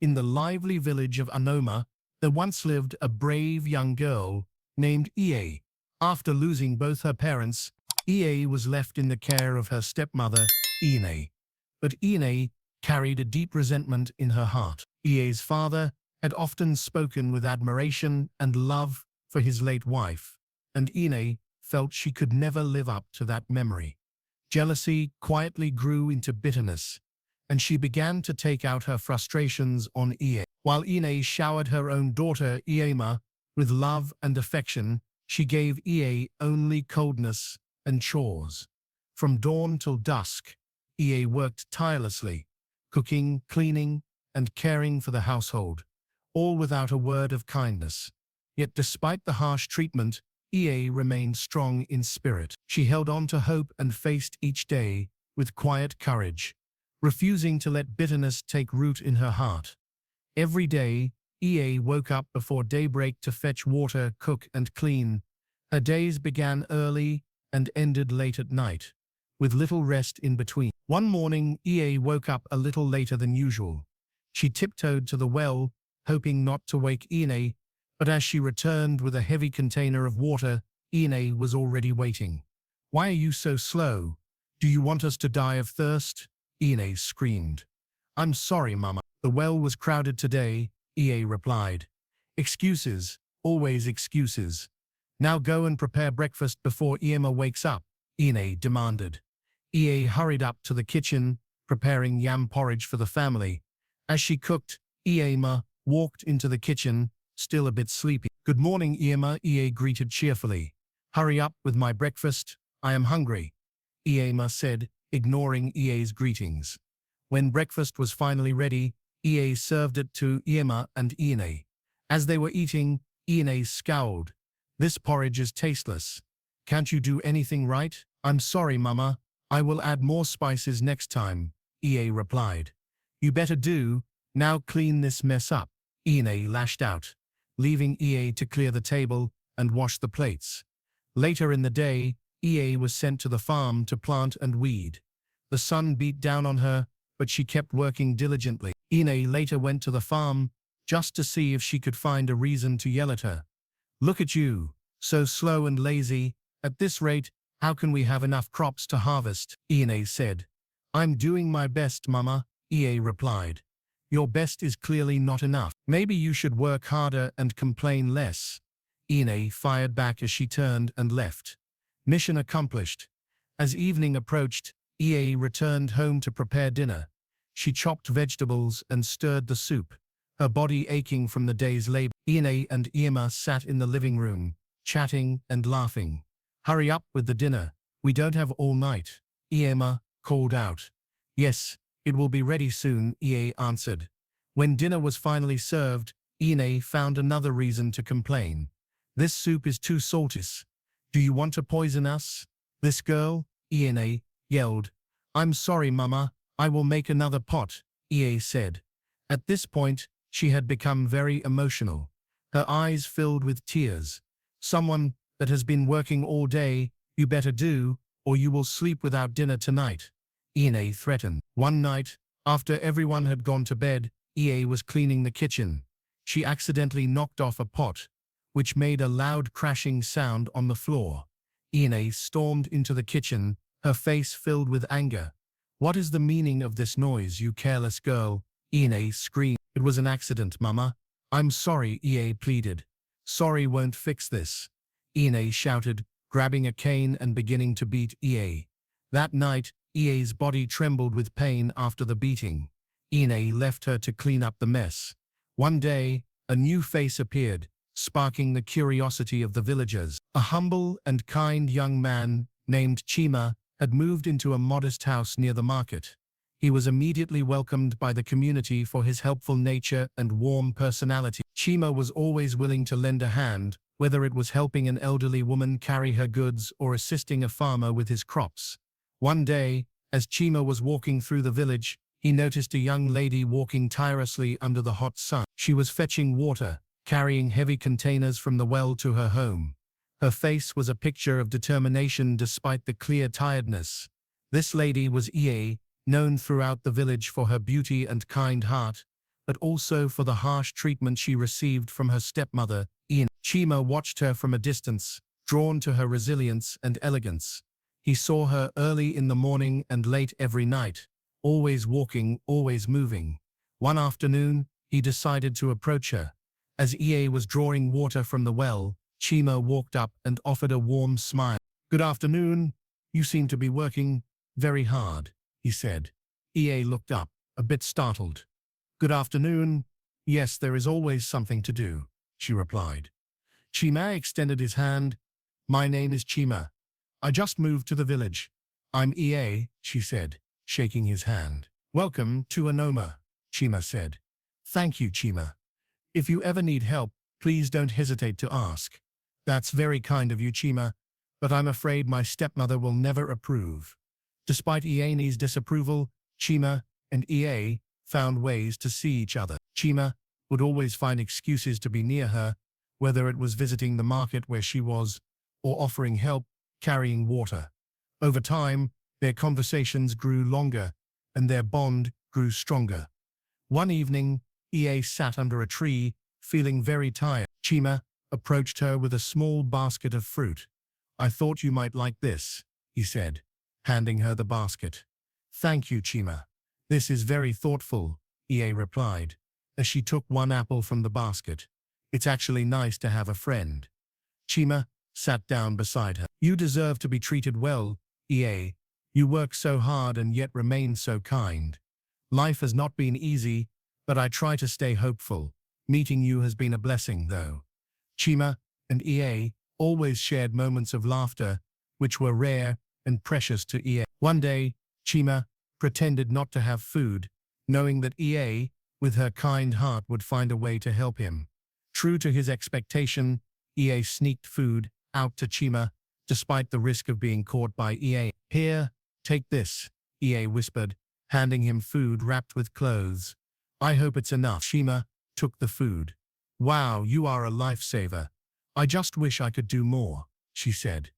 In the lively village of Ijeoma, there once lived a brave young girl named Iye. After losing both her parents, Iye was left in the care of her stepmother, Ine. But Ine carried a deep resentment in her heart. Iye's father had often spoken with admiration and love for his late wife, and Ine felt she could never live up to that memory. Jealousy quietly grew into bitterness, and she began to take out her frustrations on Iye. While Ine showered her own daughter, Ijeoma, with love and affection, she gave Iye only coldness and chores. From dawn till dusk, Iye worked tirelessly, cooking, cleaning, and caring for the household, all without a word of kindness. Yet despite the harsh treatment, Iye remained strong in spirit. She held on to hope and faced each day with quiet courage, refusing to let bitterness take root in her heart. Every day, Iye woke up before daybreak to fetch water, cook, and clean. Her days began early and ended late at night, with little rest in between. One morning, Iye woke up a little later than usual. She tiptoed to the well, hoping not to wake Ine, but as she returned with a heavy container of water, Ine was already waiting. "Why are you so slow? Do you want us to die of thirst?" Ine screamed. "I'm sorry, Mama. The well was crowded today," Iye replied. "Excuses, always excuses. Now go and prepare breakfast before Ijeoma wakes up," Ine demanded. Iye hurried up to the kitchen, preparing yam porridge for the family. As she cooked, Ijeoma walked into the kitchen, still a bit sleepy. "Good morning, Ijeoma," Iye greeted cheerfully. "Hurry up with my breakfast. I am hungry," Ijeoma said, ignoring Iye's greetings. When breakfast was finally ready, Iye served it to Ijeoma and Ine. As they were eating, Ine scowled. "This porridge is tasteless. Can't you do anything right?" "I'm sorry, Mama. I will add more spices next time," Iye replied. "You better do. Now clean this mess up," Ine lashed out, leaving Iye to clear the table and wash the plates. Later in the day, Iye was sent to the farm to plant and weed. The sun beat down on her, but she kept working diligently. Ine later went to the farm just to see if she could find a reason to yell at her. "Look at you, so slow and lazy. At this rate, how can we have enough crops to harvest?" Ine said. "I'm doing my best, Mama," Iye replied. "Your best is clearly not enough. Maybe you should work harder and complain less." Ine fired back as she turned and left. Mission accomplished. As evening approached, Iye returned home to prepare dinner. She chopped vegetables and stirred the soup, her body aching from the day's labor. Ine and Ijeoma sat in the living room, chatting and laughing. "Hurry up with the dinner. We don't have all night," Ijeoma called out. "Yes, it will be ready soon," Iye answered. When dinner was finally served, Ine found another reason to complain. "This soup is too salty. Do you want to poison us?" "This girl," Ine yelled. "I'm sorry, Mama. I will make another pot," Iye said. At this point, she had become very emotional. Her eyes filled with tears. "Someone that has been working all day, you better do, or you will sleep without dinner tonight," Ine threatened. One night, after everyone had gone to bed, Iye was cleaning the kitchen. She accidentally knocked off a pot, which made a loud crashing sound on the floor. Ine stormed into the kitchen, her face filled with anger. "What is the meaning of this noise, you careless girl?" Ine screamed. "It was an accident, Mama. I'm sorry," Iye pleaded. "Sorry won't fix this," Ine shouted, grabbing a cane and beginning to beat Iye. That night, Iye's body trembled with pain after the beating. Ine left her to clean up the mess. One day, a new face appeared, sparking the curiosity of the villagers. A humble and kind young man named Chima had moved into a modest house near the market. He was immediately welcomed by the community for his helpful nature and warm personality. Chima was always willing to lend a hand, whether it was helping an elderly woman carry her goods or assisting a farmer with his crops. One day, as Chima was walking through the village, he noticed a young lady walking tirelessly under the hot sun. She was fetching water, carrying heavy containers from the well to her home. Her face was a picture of determination despite the clear tiredness. This lady was Iye, known throughout the village for her beauty and kind heart. but also for the harsh treatment she received from her stepmother, Ian. Chima watched her from a distance, drawn to her resilience and elegance. He saw her early in the morning and late every night, always walking, always moving. One afternoon, he decided to approach her. As Ie was drawing water from the well, Chima walked up and offered a warm smile. "Good afternoon. You seem to be working very hard," he said. Ie looked up, a bit startled. "Good afternoon. Yes, there is always something to do," she replied. Chima extended his hand. "My name is Chima. I just moved to the village." "I'm Ie," she said, shaking his hand. "Welcome to Ijeoma," Chima said. "Thank you, Chima. If you ever need help, please don't hesitate to ask." "That's very kind of you, Chima, but I'm afraid my stepmother will never approve." Despite Ie's disapproval, Chima and Ie found ways to see each other. Chima would always find excuses to be near her, whether it was visiting the market where she was, or offering help carrying water. Over time, their conversations grew longer, and their bond grew stronger. One evening, Ie sat under a tree, feeling very tired. Chima approached her with a small basket of fruit. "I thought you might like this," he said, handing her the basket. "Thank you, Chima. This is very thoughtful," Ie replied, as she took one apple from the basket. "It's actually nice to have a friend." Chima sat down beside her. "You deserve to be treated well, Ie. You work so hard and yet remain so kind. Life has not been easy, but I try to stay hopeful. Meeting you has been a blessing, though." Chima and Ie always shared moments of laughter, which were rare and precious to Ie. One day, Chima pretended not to have food, knowing that Ie, with her kind heart, would find a way to help him. True to his expectation, Ie sneaked food out to Chima, despite the risk of being caught by Ie. "Here, take this," Ie whispered, handing him food wrapped with clothes. "I hope it's enough." Chima took the food. "Wow, you are a lifesaver. I just wish I could do more," she said.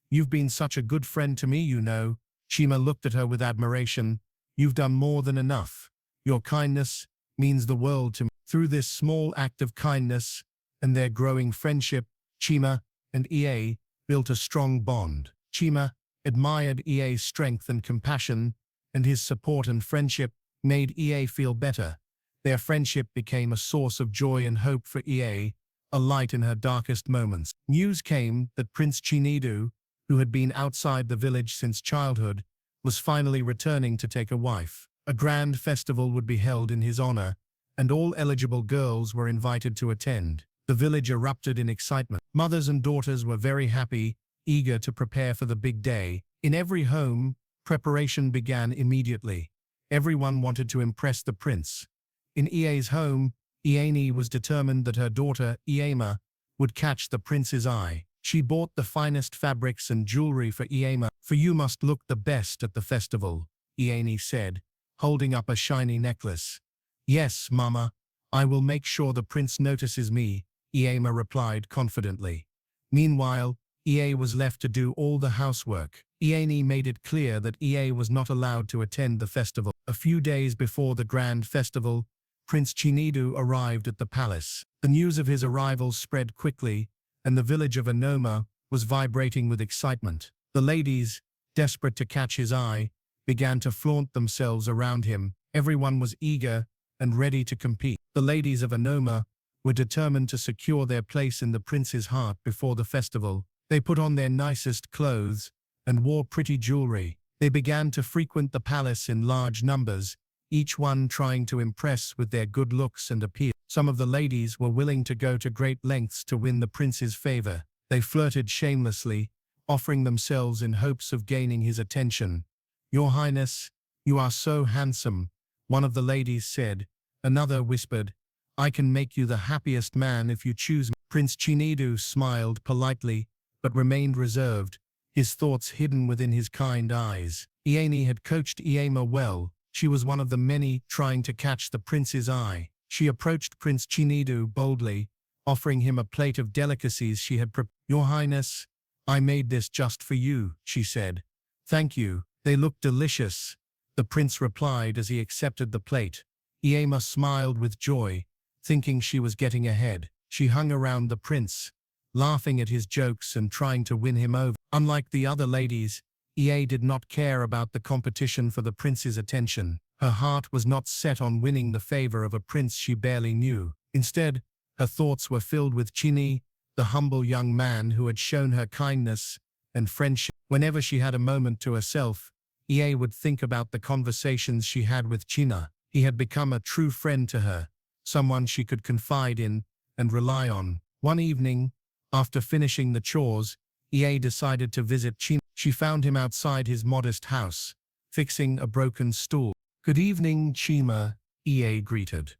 "You've been such a good friend to me, you know." Chima looked at her with admiration. "You've done more than enough. Your kindness means the world to me." Through this small act of kindness and their growing friendship, Chima and Ie built a strong bond. Chima admired Ie's strength and compassion, and his support and friendship made Ie feel better. Their friendship became a source of joy and hope for Ie, a light in her darkest moments. News came that Prince Chinedu, who had been outside the village since childhood, was finally returning to take a wife. A grand festival would be held in his honor, and all eligible girls were invited to attend. The village erupted in excitement. Mothers and daughters were very happy, eager to prepare for the big day. In every home, preparation began immediately. Everyone wanted to impress the prince. In Ie's home, Iene was determined that her daughter, Ijeoma, would catch the prince's eye. She bought the finest fabrics and jewelry for Ijeoma. "For you must look the best at the festival," Iene said, holding up a shiny necklace. "Yes, Mama, I will make sure the prince notices me," Ijeoma replied confidently. Meanwhile, Ie was left to do all the housework. Iene made it clear that Ie was not allowed to attend the festival. A few days before the grand festival, Prince Chinedu arrived at the palace. The news of his arrival spread quickly, and the village of Ijeoma was vibrating with excitement. The ladies, desperate to catch his eye, began to flaunt themselves around him. Everyone was eager and ready to compete. The ladies of Ijeoma were determined to secure their place in the prince's heart before the festival. They put on their nicest clothes and wore pretty jewelry. They began to frequent the palace in large numbers, each one trying to impress with their good looks and appeal. Some of the ladies were willing to go to great lengths to win the prince's favor. They flirted shamelessly, offering themselves in hopes of gaining his attention. "Your Highness, you are so handsome," one of the ladies said. Another whispered, "I can make you the happiest man if you choose me." Prince Chinedu smiled politely, but remained reserved, his thoughts hidden within his kind eyes. Iene had coached Ijeoma well. She was one of the many trying to catch the prince's eye. She approached Prince Chinedu boldly, offering him a plate of delicacies she had prepared. "Your Highness, I made this just for you," she said. "Thank you. They look delicious," the prince replied as he accepted the plate. Ijeoma smiled with joy, thinking she was getting ahead. She hung around the prince, laughing at his jokes and trying to win him over. Unlike the other ladies, Ijeoma did not care about the competition for the prince's attention. Her heart was not set on winning the favor of a prince she barely knew. Instead, her thoughts were filled with Chini, the humble young man who had shown her kindness and friendship. Whenever she had a moment to herself, Ijeoma would think about the conversations she had with China. He had become a true friend to her, someone she could confide in and rely on. One evening, after finishing the chores, Ijeoma decided to visit China. She found him outside his modest house, fixing a broken stool. "Good evening, Chima," Ijeoma greeted.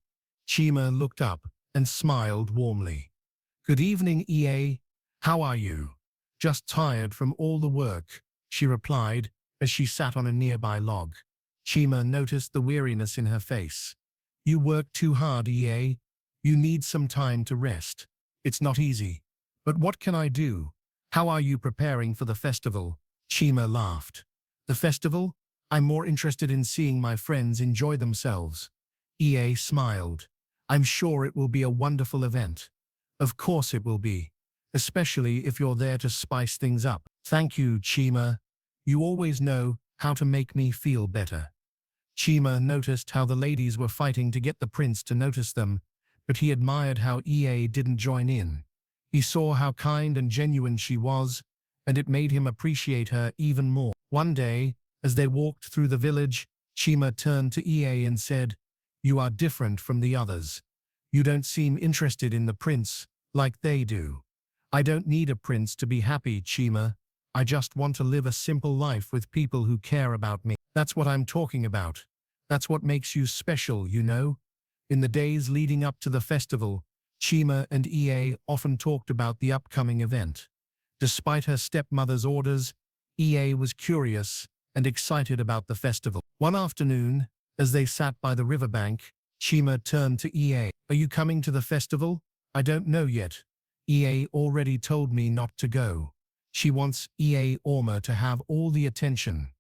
Chima looked up and smiled warmly. "Good evening, Ijeoma. How are you?" "Just tired from all the work," she replied as she sat on a nearby log. Chima noticed the weariness in her face. "You work too hard, Ijeoma. You need some time to rest. It's not easy. But what can I do? How are you preparing for the festival?" Chima laughed. "The festival? I'm more interested in seeing my friends enjoy themselves." Ijeoma smiled. "I'm sure it will be a wonderful event." "Of course it will be. Especially if you're there to spice things up." "Thank you, Chima. You always know how to make me feel better." Chima noticed how the ladies were fighting to get the prince to notice them, but he admired how Ijeoma didn't join in. He saw how kind and genuine she was, and it made him appreciate her even more. One day, as they walked through the village, Chima turned to Ijeoma and said, "You are different from the others. You don't seem interested in the prince like they do." "I don't need a prince to be happy, Chima. I just want to live a simple life with people who care about me." "That's what I'm talking about. That's what makes you special, you know." In the days leading up to the festival, Chima and Ijeoma often talked about the upcoming event. Despite her stepmother's orders, Ijeoma was curious and excited about the festival. One afternoon, as they sat by the riverbank, Chima turned to Ijeoma. "Are you coming to the festival?" "I don't know yet. Ijeoma already told me not to go. She wants Ijeoma to have all the attention."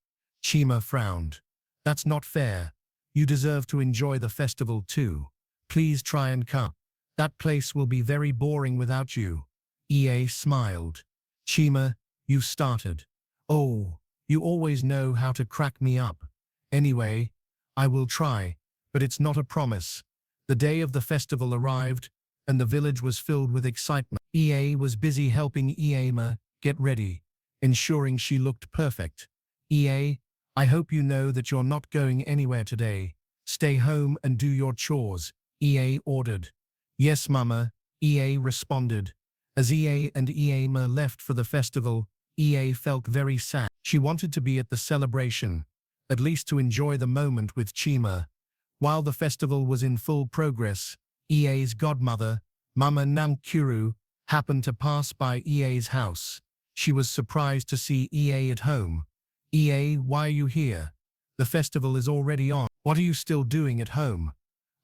Chima frowned. "That's not fair. You deserve to enjoy the festival too. Please try and come." "That place will be very boring without you." Ijeoma smiled. "Chima, you started. Oh, you always know how to crack me up. Anyway, I will try, but it's not a promise." The day of the festival arrived, and the village was filled with excitement. Ijeoma was busy helping Ijeoma get ready, ensuring she looked perfect. "Ijeoma, I hope you know that you're not going anywhere today. Stay home and do your chores," Ijeoma ordered. "Yes, Mama," Ijeoma responded. As Ijeoma and Ijeoma left for the festival, Ijeoma felt very sad. She wanted to be at the celebration, at least to enjoy the moment with Chima. While the festival was in full progress, Ijeoma's godmother, Mama Nkechi, happened to pass by Ijeoma's house. She was surprised to see Ijeoma at home. "Ijeoma, why are you here? The festival is already on. What are you still doing at home?"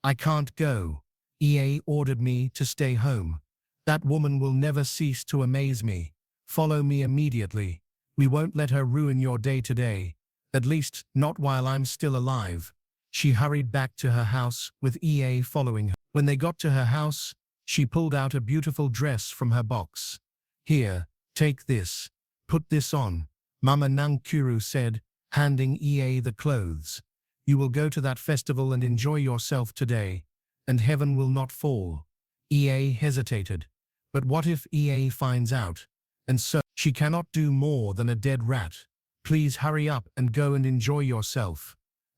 "I can't go. Ijeoma ordered me to stay home. That woman will never cease to amaze me. Follow me immediately. We won't let her ruin your day today. At least, not while I'm still alive." She hurried back to her house, with Ijeoma following her. When they got to her house, she pulled out a beautiful dress from her box. "Here, take this. Put this on," Mama Nkechi said, handing Ijeoma the clothes. "You will go to that festival and enjoy yourself today, and heaven will not fall." Ijeoma hesitated. But what if Ijeoma finds out? And so, she cannot do more than a dead rat. "Please hurry up and go and enjoy yourself."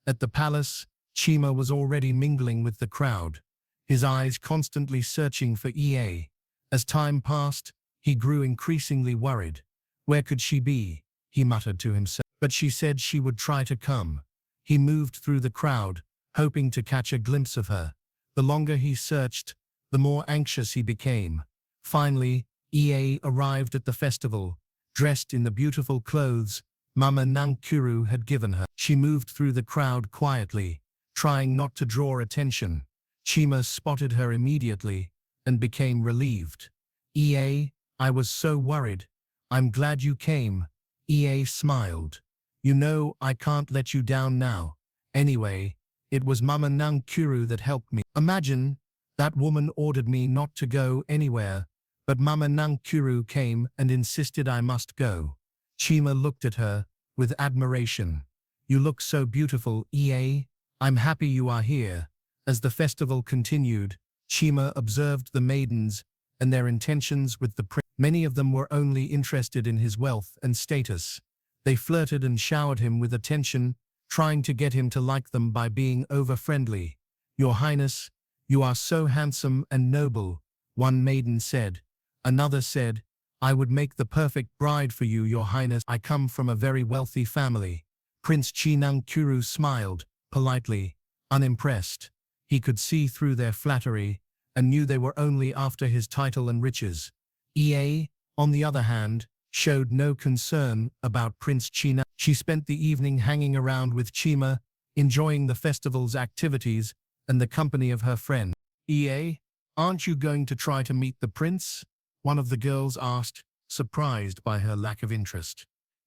At the palace, Chima was already mingling with the crowd, his eyes constantly searching for Ijeoma. As time passed, he grew increasingly worried. "Where could she be?" he muttered to himself. But she said she would try to come. He moved through the crowd, hoping to catch a glimpse of her. The longer he searched, the more anxious he became. Finally, Ijeoma arrived at the festival, dressed in the beautiful clothes Mama Nkechi had given her. She moved through the crowd quietly, trying not to draw attention. Chima spotted her immediately and became relieved. "Ijeoma, I was so worried. I'm glad you came." Ijeoma smiled. "You know I can't let you down now. Anyway, It was Mama Nkechi that helped me. Imagine, that woman ordered me not to go anywhere, but Mama Nkechi came and insisted I must go. Chima looked at her with admiration. You look so beautiful, Ie. I'm happy you are here. As the festival continued, Chima observed the maidens and their intentions with the prince. Many of them were only interested in his wealth and status. They flirted and showered him with attention, trying to get him to like them by being over-friendly. Your Highness, you are so handsome and noble, one maiden said. Another said, I would make the perfect bride for you, Your Highness. I come from a very wealthy family. Prince Nkechi smiled, politely, unimpressed. He could see through their flattery and knew they were only after his title and riches. Ie, on the other hand, showed no concern about Prince China. She spent the evening hanging around with Chima, enjoying the festival's activities and the company of her friend. Ie, aren't you going to try to meet the prince? One of the girls asked, surprised by her lack of interest.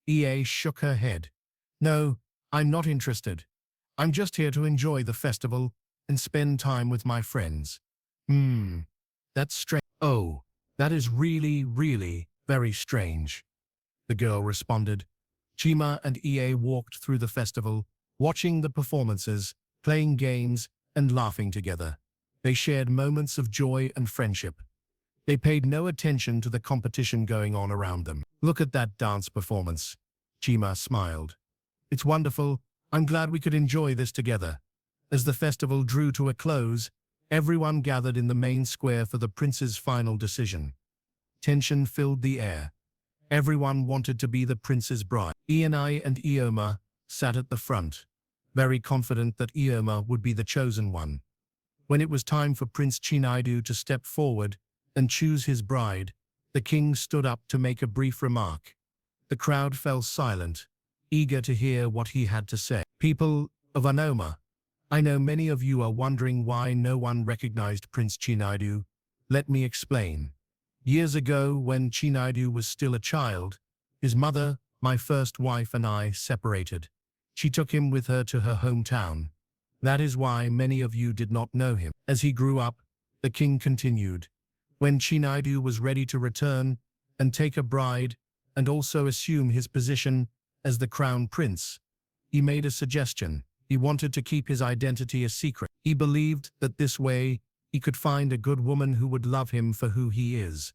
Ie shook her head. No, I'm not interested. I'm just here to enjoy the festival and spend time with my friends. That's strange. Oh, that is really, really very strange, the girl responded. Chima and Ie walked through the festival, watching the performances, playing games, and laughing together. They shared moments of joy and friendship. They paid no attention to the competition going on around them. Look at that dance performance. Chima smiled. It's wonderful. I'm glad we could enjoy this together. As the festival drew to a close, everyone gathered in the main square for the prince's final decision. Tension filled the air. Everyone wanted to be the prince's bride. Ijeoma and Ijeoma sat at the front, very confident that Ijeoma would be the chosen one. When it was time for Prince Chinaidu to step forward and choose his bride, the king stood up to make a brief remark. The crowd fell silent, eager to hear what he had to say. People of Ijeoma, I know many of you are wondering why no one recognized Prince Chinaidu. Let me explain. Years ago, when Chinaidu was still a child, his mother, my first wife, and I separated. She took him with her to her hometown. That is why many of you did not know him. As he grew up, the king continued. When Chinaidu was ready to return and take a bride and also assume his position as the crown prince, he made a suggestion. He wanted to keep his identity a secret. He believed that this way he could find a good woman who would love him for who he is,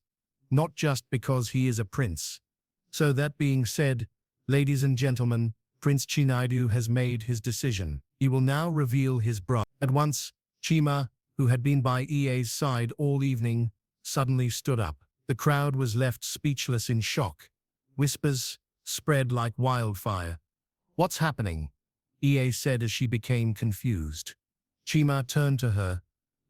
not just because he is a prince. So that being said, ladies and gentlemen, Prince Chinaidu has made his decision. He will now reveal his bride. At once, Chima, who had been by Ie's side all evening, suddenly stood up. The crowd was left speechless in shock. Whispers spread like wildfire. What's happening? Ie said as she became confused. Chima turned to her.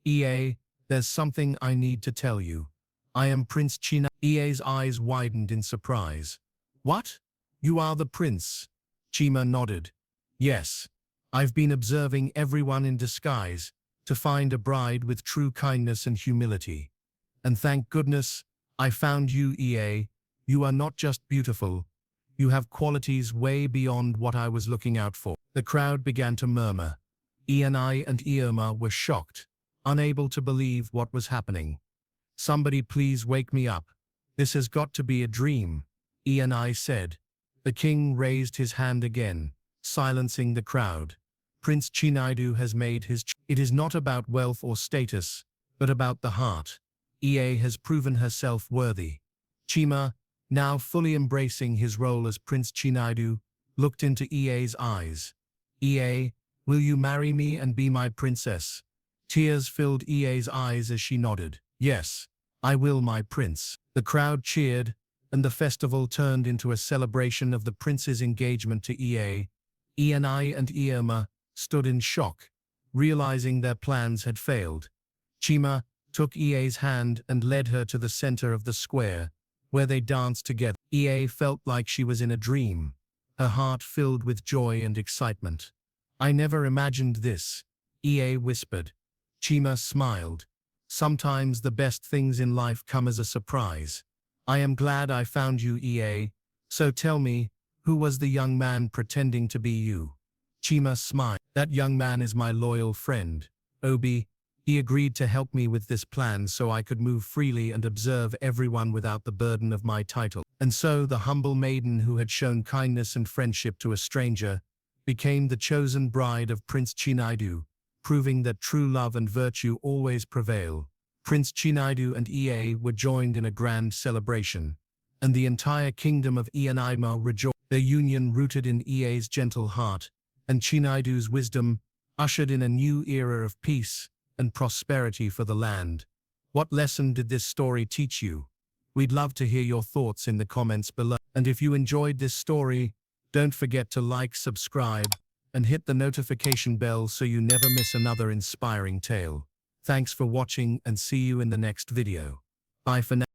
Ie, there's something I need to tell you. I am Prince China. Ie's eyes widened in surprise. What? You are the prince? Chima nodded. Yes. I've been observing everyone in disguise to find a bride with true kindness and humility. And thank goodness, I found you, Ie. You are not just beautiful. You have qualities way beyond what I was looking out for. The crowd began to murmur. Ijeoma and Ijeoma were shocked, unable to believe what was happening. Somebody please wake me up. This has got to be a dream, Ijeoma said. The king raised his hand again, silencing the crowd. Prince Chinaidu has made his choice. It is not about wealth or status, but about the heart. Ie has proven herself worthy. Chima, now fully embracing his role as Prince Chinaidu, looked into Ie's eyes. Ie, will you marry me and be my princess? Tears filled Ie's eyes as she nodded. Yes, I will, my prince. The crowd cheered, and the festival turned into a celebration of the prince's engagement to Ie. Ijeoma and Ijeoma stood in shock, realizing their plans had failed. Chima took Ie's hand and led her to the center of the square, where they danced together. Ie felt like she was in a dream, her heart filled with joy and excitement. I never imagined this, Ie whispered. Chima smiled. Sometimes the best things in life come as a surprise. I am glad I found you, Ie. So tell me, who was the young man pretending to be you? Chima smiled. That young man is my loyal friend, Obi. He agreed to help me with this plan so I could move freely and observe everyone without the burden of my title. And so the humble maiden who had shown kindness and friendship to a stranger became the chosen bride of Prince Chinaidu, proving that true love and virtue always prevail. Prince Chinaidu and Ea were joined in a grand celebration, and the entire kingdom of Ijeoma rejoiced. Their union, rooted in Ea's gentle heart and Chinaidu's wisdom, ushered in a new era of peace and prosperity for the land. What lesson did this story teach you? We'd love to hear your thoughts in the comments below. And if you enjoyed this story, don't forget to like, subscribe, and hit the notification bell so you never miss another inspiring tale. Thanks for watching and see you in the next video. Bye for now.